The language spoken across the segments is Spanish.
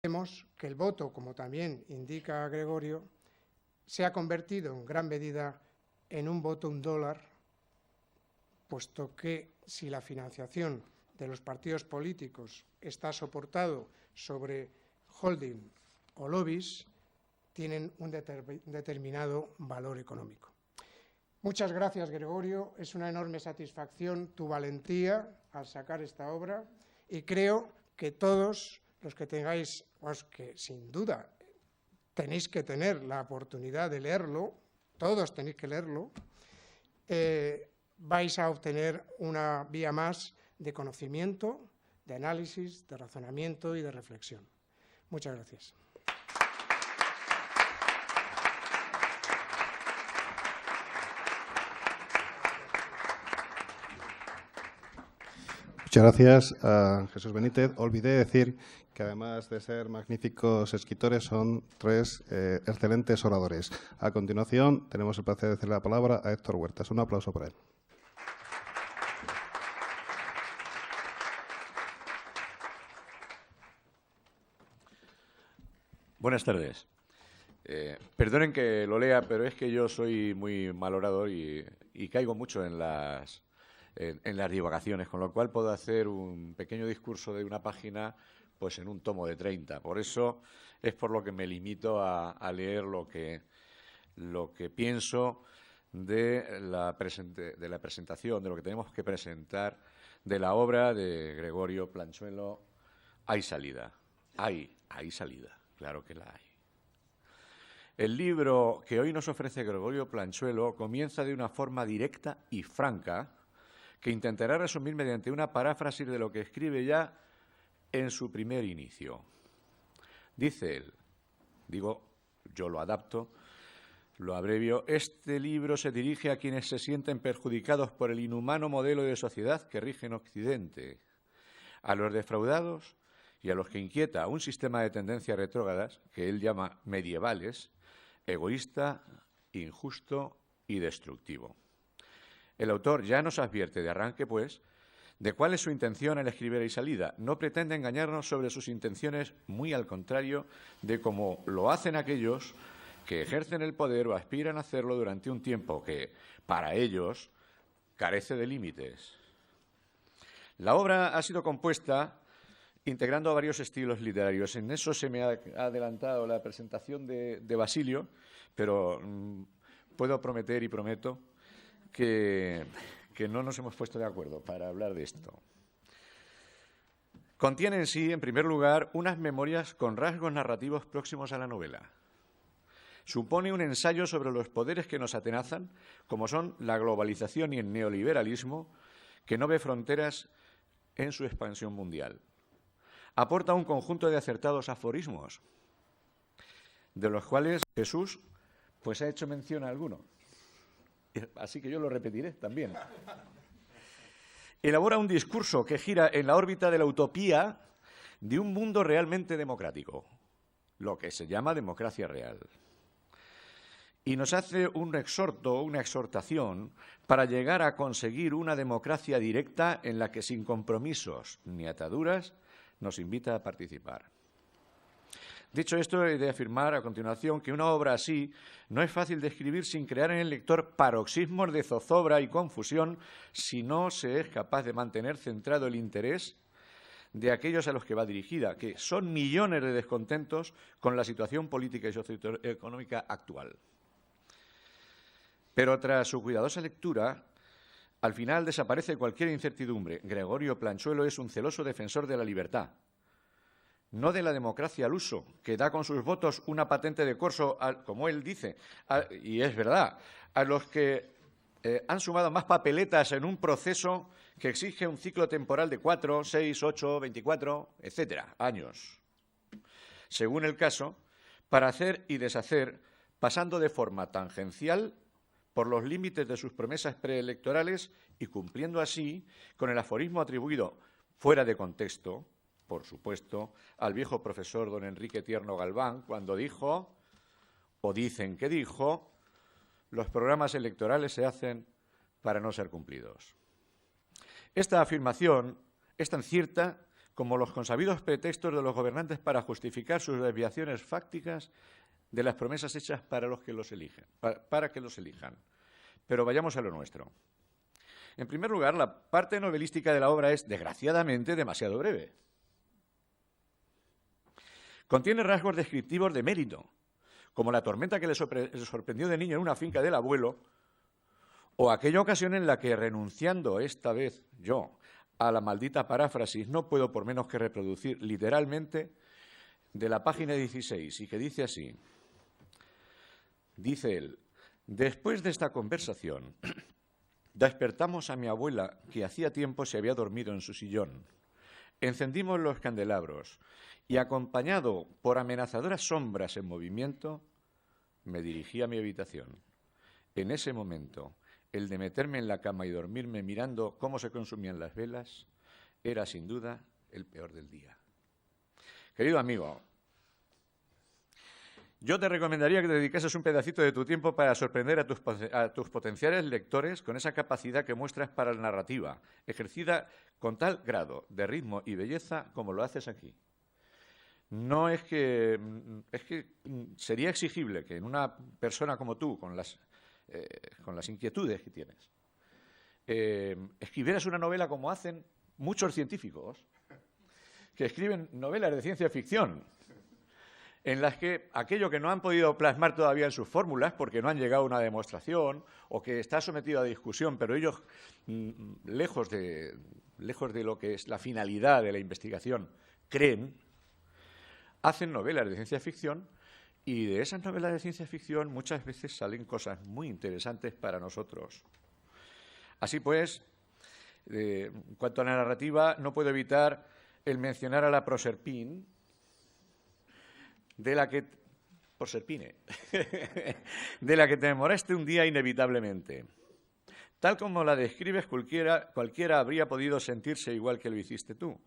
Vemos que el voto, como también indica Gregorio, se ha convertido en gran medida en un voto, un dólar, puesto que si la financiación de los partidos políticos está soportado sobre holding o lobbies, tienen un determinado valor económico. Muchas gracias, Gregorio. Es una enorme satisfacción tu valentía al sacar esta obra y creo que todos los que tengáis, pues que sin duda tenéis que tener la oportunidad de leerlo, todos tenéis que leerlo, vais a obtener una vía más de conocimiento, de análisis, de razonamiento y de reflexión. Muchas gracias. Muchas gracias a Jesús Benítez. Olvidé decir que además de ser magníficos escritores son tres excelentes oradores. A continuación tenemos el placer de hacer la palabra a Héctor Huertas. Un aplauso para él. Buenas tardes. Perdonen que lo lea, pero es que yo soy muy mal orador y caigo mucho en las divagaciones, con lo cual puedo hacer un pequeño discurso de una página pues en un tomo de 30. Por eso es por lo que me limito a leer lo que pienso de la presentación, de lo que tenemos que presentar de la obra de Gregorio Planchuelo. Hay salida, hay salida, claro que la hay. El libro que hoy nos ofrece Gregorio Planchuelo comienza de una forma directa y franca que intentará resumir mediante una paráfrasis de lo que escribe ya en su primer inicio. Dice él, digo, yo lo adapto, lo abrevio, este libro se dirige a quienes se sienten perjudicados por el inhumano modelo de sociedad que rige en Occidente, a los defraudados y a los que inquieta un sistema de tendencias retrógradas que él llama medievales, egoísta, injusto y destructivo. El autor ya nos advierte de arranque, pues, de cuál es su intención al escribir Hay salida. No pretende engañarnos sobre sus intenciones, muy al contrario de cómo lo hacen aquellos que ejercen el poder o aspiran a hacerlo durante un tiempo que, para ellos, carece de límites. La obra ha sido compuesta integrando varios estilos literarios. En eso se me ha adelantado la presentación de Basilio, pero puedo prometer y prometo que no nos hemos puesto de acuerdo para hablar de esto. Contiene en sí, en primer lugar, unas memorias con rasgos narrativos próximos a la novela. Supone un ensayo sobre los poderes que nos atenazan, como son la globalización y el neoliberalismo, que no ve fronteras en su expansión mundial. Aporta un conjunto de acertados aforismos, de los cuales Jesús pues ha hecho mención a alguno. Así que yo lo repetiré también. Elabora un discurso que gira en la órbita de la utopía de un mundo realmente democrático, lo que se llama democracia real. Y nos hace un exhorto, una exhortación para llegar a conseguir una democracia directa en la que sin compromisos ni ataduras nos invita a participar. Dicho esto, he de afirmar a continuación que una obra así no es fácil de escribir sin crear en el lector paroxismos de zozobra y confusión si no se es capaz de mantener centrado el interés de aquellos a los que va dirigida, que son millones de descontentos con la situación política y socioeconómica actual. Pero tras su cuidadosa lectura, al final desaparece cualquier incertidumbre. Gregorio Planchuelo es un celoso defensor de la libertad, no de la democracia al uso, que da con sus votos una patente de corso, como él dice, y es verdad, a los que han sumado más papeletas en un proceso que exige un ciclo temporal de 4, 6, 8, 24, etcétera, años, según el caso, para hacer y deshacer, pasando de forma tangencial por los límites de sus promesas preelectorales y cumpliendo así con el aforismo atribuido fuera de contexto, por supuesto, al viejo profesor don Enrique Tierno Galván, cuando dijo, o dicen que dijo, los programas electorales se hacen para no ser cumplidos. Esta afirmación es tan cierta como los consabidos pretextos de los gobernantes para justificar sus desviaciones fácticas de las promesas hechas para los que los eligen, para que los elijan. Pero vayamos a lo nuestro. En primer lugar, la parte novelística de la obra es, desgraciadamente, demasiado breve. Contiene rasgos descriptivos de mérito, como la tormenta que le sorprendió de niño en una finca del abuelo, o aquella ocasión en la que, renunciando esta vez yo a la maldita paráfrasis, no puedo por menos que reproducir literalmente de la página 16, y que dice así. Dice él: después de esta conversación, despertamos a mi abuela, que hacía tiempo se había dormido en su sillón. Encendimos los candelabros y, acompañado por amenazadoras sombras en movimiento, me dirigí a mi habitación. En ese momento, el de meterme en la cama y dormirme mirando cómo se consumían las velas era, sin duda, el peor del día. Querido amigo, yo te recomendaría que te dedicases un pedacito de tu tiempo para sorprender a tus potenciales lectores con esa capacidad que muestras para la narrativa, ejercida con tal grado de ritmo y belleza como lo haces aquí. No es que sería exigible que en una persona como tú, con las inquietudes que tienes, escribieras una novela como hacen muchos científicos que escriben novelas de ciencia ficción, en las que aquello que no han podido plasmar todavía en sus fórmulas porque no han llegado a una demostración o que está sometido a discusión, pero ellos, lejos de lo que es la finalidad de la investigación, creen, hacen novelas de ciencia ficción, y de esas novelas de ciencia ficción muchas veces salen cosas muy interesantes para nosotros. Así pues, en cuanto a la narrativa, no puedo evitar el mencionar a la Proserpine, de la que te enamoraste un día inevitablemente. Tal como la describes, cualquiera habría podido sentirse igual que lo hiciste tú.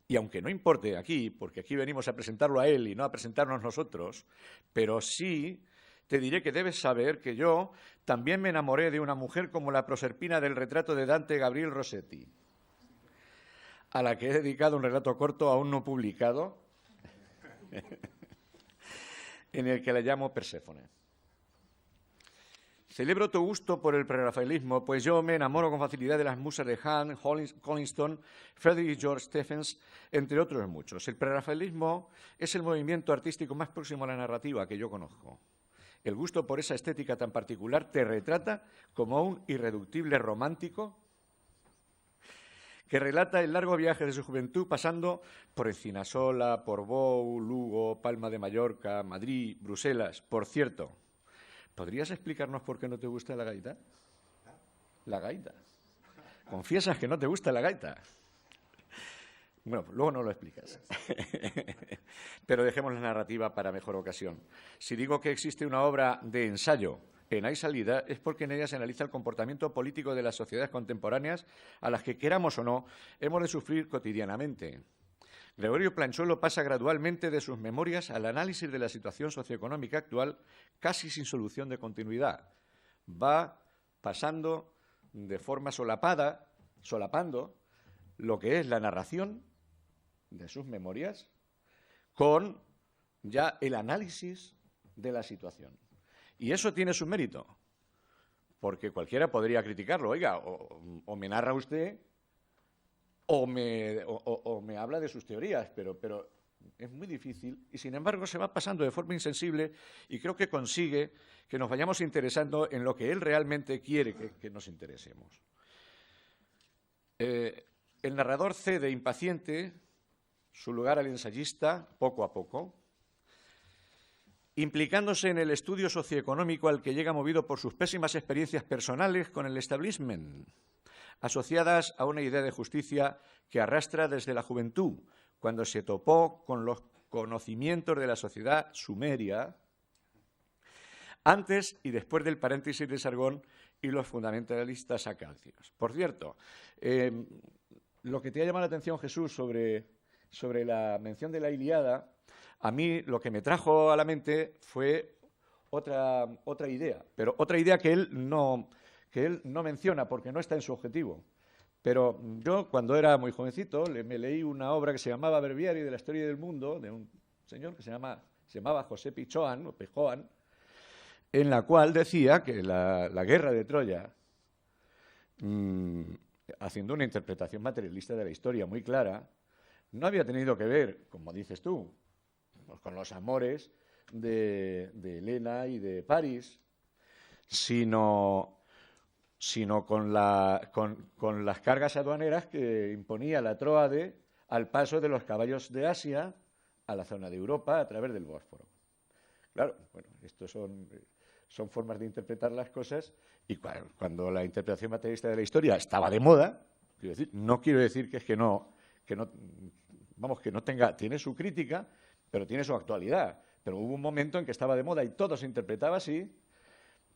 Y aunque no importe aquí, porque aquí venimos a presentarlo a él y no a presentarnos nosotros, pero sí te diré que debes saber que yo también me enamoré de una mujer como la Proserpina del retrato de Dante Gabriel Rossetti, a la que he dedicado un relato corto aún no publicado, en el que la llamo Perséfone. Celebro tu gusto por el prerrafaelismo, pues yo me enamoro con facilidad de las musas de Hahn, Collinston, Frederick George Stephens, entre otros muchos. El prerrafaelismo es el movimiento artístico más próximo a la narrativa que yo conozco. El gusto por esa estética tan particular te retrata como un irreductible romántico que relata el largo viaje de su juventud pasando por Encinasola, Portbou, Lugo, Palma de Mallorca, Madrid, Bruselas. Por cierto, ¿podrías explicarnos por qué no te gusta la gaita? La gaita. ¿Confiesas que no te gusta la gaita? Bueno, luego no lo explicas. Pero dejemos la narrativa para mejor ocasión. Si digo que existe una obra de ensayo en Hay salida, es porque en ella se analiza el comportamiento político de las sociedades contemporáneas a las que, queramos o no, hemos de sufrir cotidianamente. Gregorio Planchuelo pasa gradualmente de sus memorias al análisis de la situación socioeconómica actual, casi sin solución de continuidad. Va pasando de forma solapando lo que es la narración de sus memorias con ya el análisis de la situación. Y eso tiene su mérito, porque cualquiera podría criticarlo. Oiga, o me narra usted o me habla de sus teorías, pero es muy difícil y, sin embargo, se va pasando de forma insensible y creo que consigue que nos vayamos interesando en lo que él realmente quiere que nos interesemos. El narrador cede impaciente su lugar al ensayista poco a poco, implicándose en el estudio socioeconómico al que llega movido por sus pésimas experiencias personales con el establishment, asociadas a una idea de justicia que arrastra desde la juventud, cuando se topó con los conocimientos de la sociedad sumeria, antes y después del paréntesis de Sargón y los fundamentalistas acacios. Por cierto, lo que te ha llamado la atención, Jesús, sobre la mención de la Ilíada, a mí lo que me trajo a la mente fue otra idea, pero otra idea que él no menciona porque no está en su objetivo. Pero yo, cuando era muy jovencito, me leí una obra que se llamaba Breviario de la Historia del Mundo, de un señor que se llamaba José Pichoan, o Pejoan, en la cual decía que la guerra de Troya, haciendo una interpretación materialista de la historia muy clara, no había tenido que ver, como dices tú, pues con los amores de Helena y de París, sino con las cargas aduaneras que imponía la Tróade al paso de los caballos de Asia a la zona de Europa a través del Bósforo. Claro, bueno, estos son formas de interpretar las cosas, y cuando la interpretación materialista de la historia estaba de moda, no quiero decir que no tiene su crítica, pero tiene su actualidad. Pero hubo un momento en que estaba de moda y todo se interpretaba así.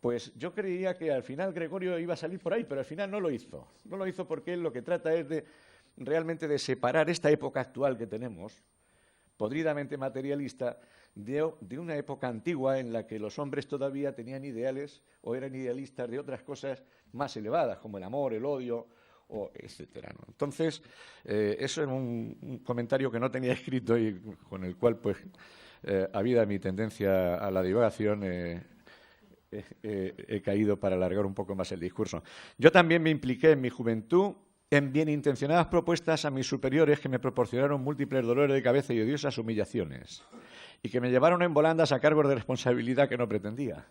Pues yo creía que al final Gregorio iba a salir por ahí, pero al final no lo hizo. No lo hizo porque él lo que trata es realmente de separar esta época actual que tenemos, podridamente materialista, de una época antigua en la que los hombres todavía tenían ideales o eran idealistas de otras cosas más elevadas, como el amor, el odio, etcétera, ¿no? Entonces, eso es un comentario que no tenía escrito y con el cual, pues, habida mi tendencia a la divagación, he caído para alargar un poco más el discurso. Yo también me impliqué en mi juventud en bien intencionadas propuestas a mis superiores que me proporcionaron múltiples dolores de cabeza y odiosas humillaciones, y que me llevaron en volandas a cargos de responsabilidad que no pretendía.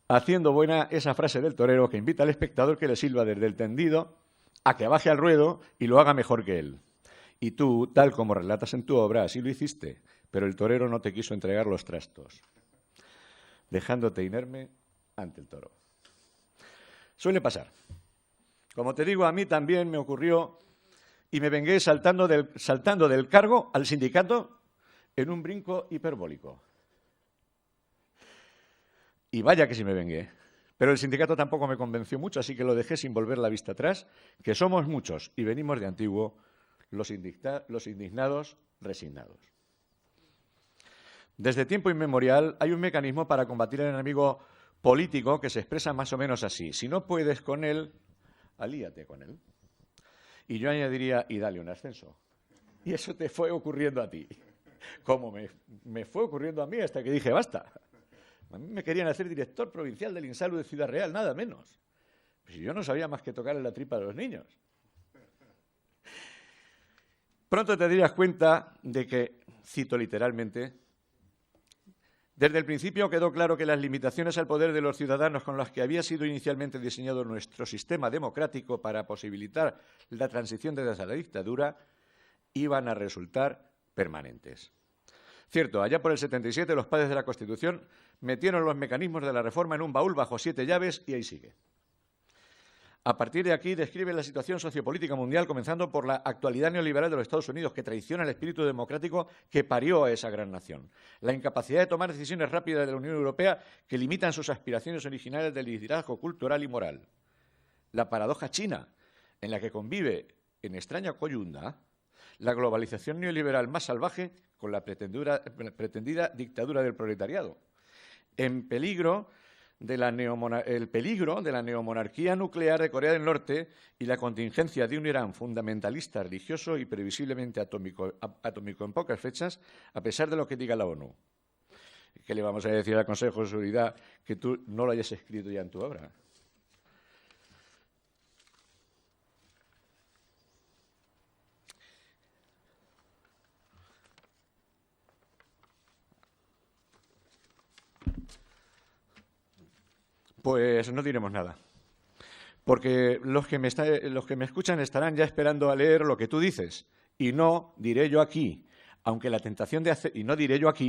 Haciendo buena esa frase del torero que invita al espectador que le silba desde el tendido a que baje al ruedo y lo haga mejor que él. Y tú, tal como relatas en tu obra, así lo hiciste, pero el torero no te quiso entregar los trastos, dejándote inerme ante el toro. Suele pasar. Como te digo, a mí también me ocurrió y me vengué saltando del cargo al sindicato en un brinco hiperbólico. Y vaya que sí me vengué. Pero el sindicato tampoco me convenció mucho, así que lo dejé sin volver la vista atrás, que somos muchos y venimos de antiguo los indignados resignados. Desde tiempo inmemorial hay un mecanismo para combatir al enemigo político que se expresa más o menos así: si no puedes con él, alíate con él. Y yo añadiría, y dale un ascenso. Y eso te fue ocurriendo a ti, como me fue ocurriendo a mí hasta que dije basta. A mí me querían hacer director provincial del Insalud de Ciudad Real, nada menos. Pues yo no sabía más que tocarle la tripa a los niños. Pronto te darías cuenta de que, cito literalmente, desde el principio quedó claro que las limitaciones al poder de los ciudadanos con las que había sido inicialmente diseñado nuestro sistema democrático para posibilitar la transición desde la dictadura iban a resultar permanentes. Cierto, allá por el 77 los padres de la Constitución metieron los mecanismos de la reforma en un baúl bajo 7 llaves y ahí sigue. A partir de aquí describe la situación sociopolítica mundial, comenzando por la actualidad neoliberal de los Estados Unidos, que traiciona el espíritu democrático que parió a esa gran nación. La incapacidad de tomar decisiones rápidas de la Unión Europea que limitan sus aspiraciones originales de liderazgo cultural y moral. La paradoja china, en la que convive, en extraña coyunda, la globalización neoliberal más salvaje con la pretendida dictadura del proletariado. El peligro de la neomonarquía nuclear de Corea del Norte y la contingencia de un Irán fundamentalista, religioso y previsiblemente atómico en pocas fechas, a pesar de lo que diga la ONU. ¿Qué le vamos a decir al Consejo de Seguridad que tú no lo hayas escrito ya en tu obra? Pues no diremos nada, porque los que me escuchan estarán ya esperando a leer lo que tú dices, y no diré yo aquí, aunque la tentación de hacer, y no diré yo aquí,